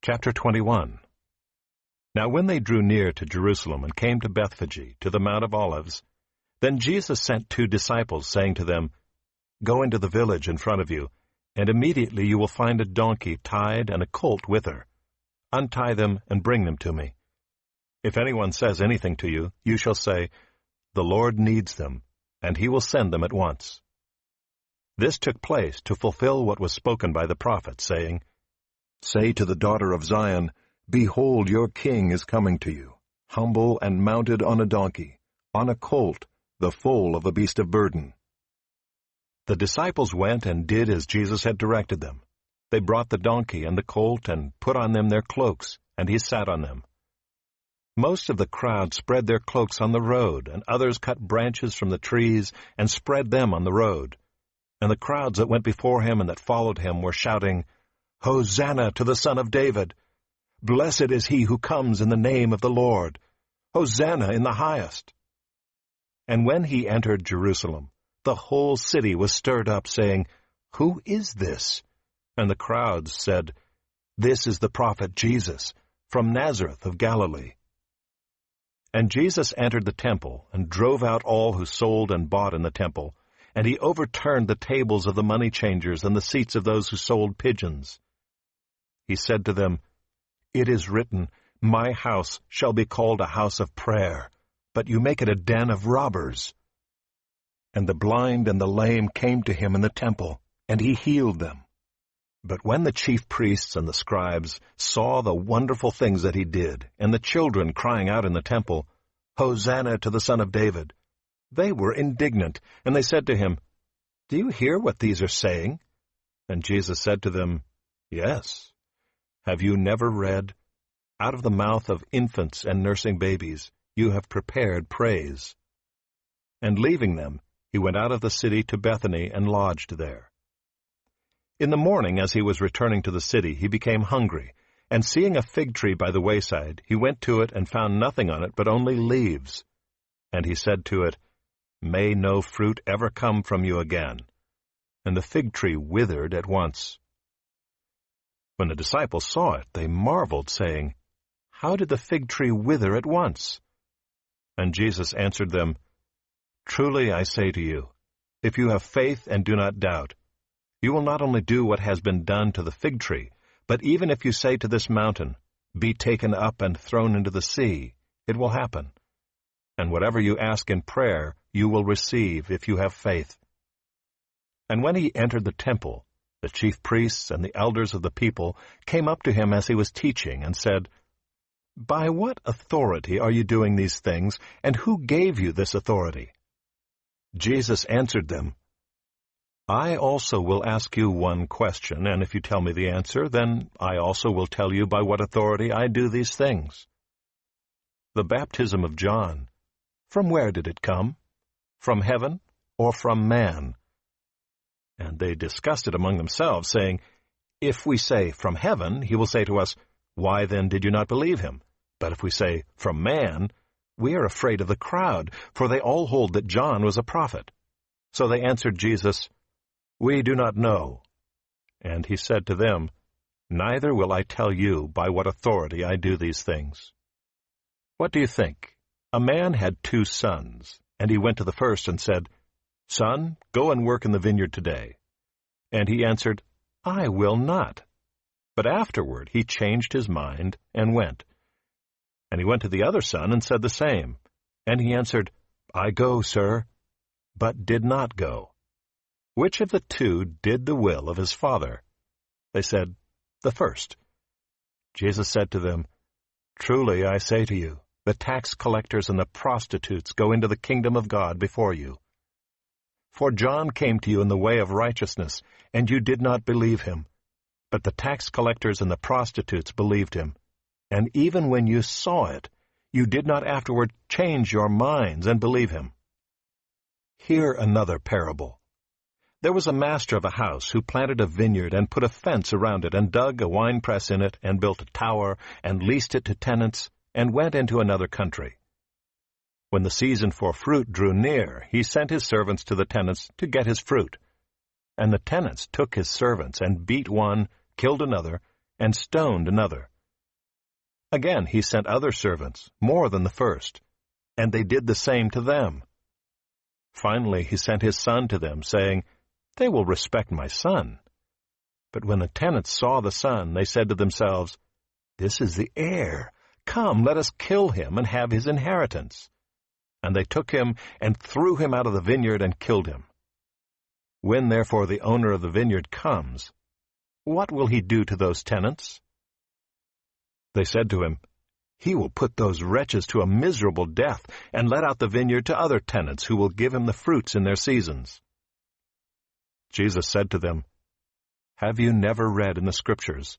Chapter 21. Now when they drew near to Jerusalem and came to Bethphage, to the Mount of Olives, then Jesus sent 2 disciples, saying to them, Go into the village in front of you, and immediately you will find a donkey tied and a colt with her. Untie them and bring them to me. If anyone says anything to you, you shall say, The Lord needs them, and he will send them at once. This took place to fulfill what was spoken by the prophet, saying, Say to the daughter of Zion, Behold, your king is coming to you, humble and mounted on a donkey, on a colt, the foal of a beast of burden. The disciples went and did as Jesus had directed them. They brought the donkey and the colt and put on them their cloaks, and he sat on them. Most of the crowd spread their cloaks on the road, and others cut branches from the trees and spread them on the road. And the crowds that went before him and that followed him were shouting, Hosanna to the Son of David! Blessed is he who comes in the name of the Lord! Hosanna in the highest! And when he entered Jerusalem, the whole city was stirred up, saying, Who is this? And the crowds said, This is the prophet Jesus, from Nazareth of Galilee. And Jesus entered the temple, and drove out all who sold and bought in the temple, and he overturned the tables of the money changers and the seats of those who sold pigeons. He said to them, It is written, My house shall be called a house of prayer, but you make it a den of robbers. And the blind and the lame came to him in the temple, and he healed them. But when the chief priests and the scribes saw the wonderful things that he did, and the children crying out in the temple, Hosanna to the Son of David, they were indignant, and they said to him, Do you hear what these are saying? And Jesus said to them, Yes. Have you never read, Out of the mouth of infants and nursing babies you have prepared praise? And leaving them, he went out of the city to Bethany and lodged there. In the morning, as he was returning to the city, he became hungry, and seeing a fig tree by the wayside, he went to it and found nothing on it but only leaves. And he said to it, May no fruit ever come from you again. And the fig tree withered at once. When the disciples saw it, they marveled, saying, How did the fig tree wither at once? And Jesus answered them, Truly I say to you, if you have faith and do not doubt, you will not only do what has been done to the fig tree, but even if you say to this mountain, Be taken up and thrown into the sea, it will happen. And whatever you ask in prayer, you will receive if you have faith. And when he entered the temple, the chief priests and the elders of the people came up to him as he was teaching and said, By what authority are you doing these things, and who gave you this authority? Jesus answered them, I also will ask you one question, and if you tell me the answer, then I also will tell you by what authority I do these things. The baptism of John, from where did it come? From heaven or from man? And they discussed it among themselves, saying, If we say, From heaven, he will say to us, Why then did you not believe him? But if we say, From man, we are afraid of the crowd, for they all hold that John was a prophet. So they answered Jesus, We do not know. And he said to them, Neither will I tell you by what authority I do these things. What do you think? A man had 2 sons, and he went to the first and said, Son, go and work in the vineyard today. And he answered, I will not. But afterward he changed his mind and went. And he went to the other son and said the same. And he answered, I go, sir, but did not go. Which of the 2 did the will of his father? They said, The first. Jesus said to them, Truly I say to you, the tax collectors and the prostitutes go into the kingdom of God before you. For John came to you in the way of righteousness, and you did not believe him. But the tax collectors and the prostitutes believed him. And even when you saw it, you did not afterward change your minds and believe him. Hear another parable. There was a master of a house who planted a vineyard and put a fence around it and dug a winepress in it and built a tower and leased it to tenants and went into another country. When the season for fruit drew near, he sent his servants to the tenants to get his fruit. And the tenants took his servants and beat one, killed another, and stoned another. Again he sent other servants, more than the first, and they did the same to them. Finally he sent his son to them, saying, They will respect my son. But when the tenants saw the son, they said to themselves, This is the heir. Come, let us kill him and have his inheritance. And they took him and threw him out of the vineyard and killed him. When therefore the owner of the vineyard comes, what will he do to those tenants? They said to him, He will put those wretches to a miserable death, and let out the vineyard to other tenants who will give him the fruits in their seasons. Jesus said to them, Have you never read in the Scriptures,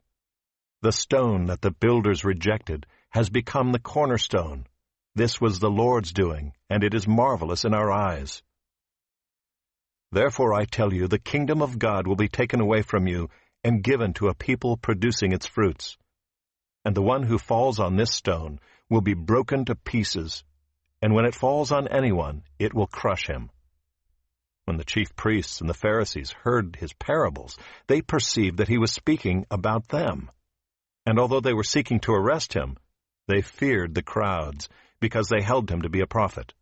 The stone that the builders rejected has become the cornerstone. This was the Lord's doing, and it is marvelous in our eyes. Therefore I tell you, the kingdom of God will be taken away from you and given to a people producing its fruits. And the one who falls on this stone will be broken to pieces, and when it falls on anyone, it will crush him. When the chief priests and the Pharisees heard his parables, they perceived that he was speaking about them. And although they were seeking to arrest him, they feared the crowds, because they held him to be a prophet.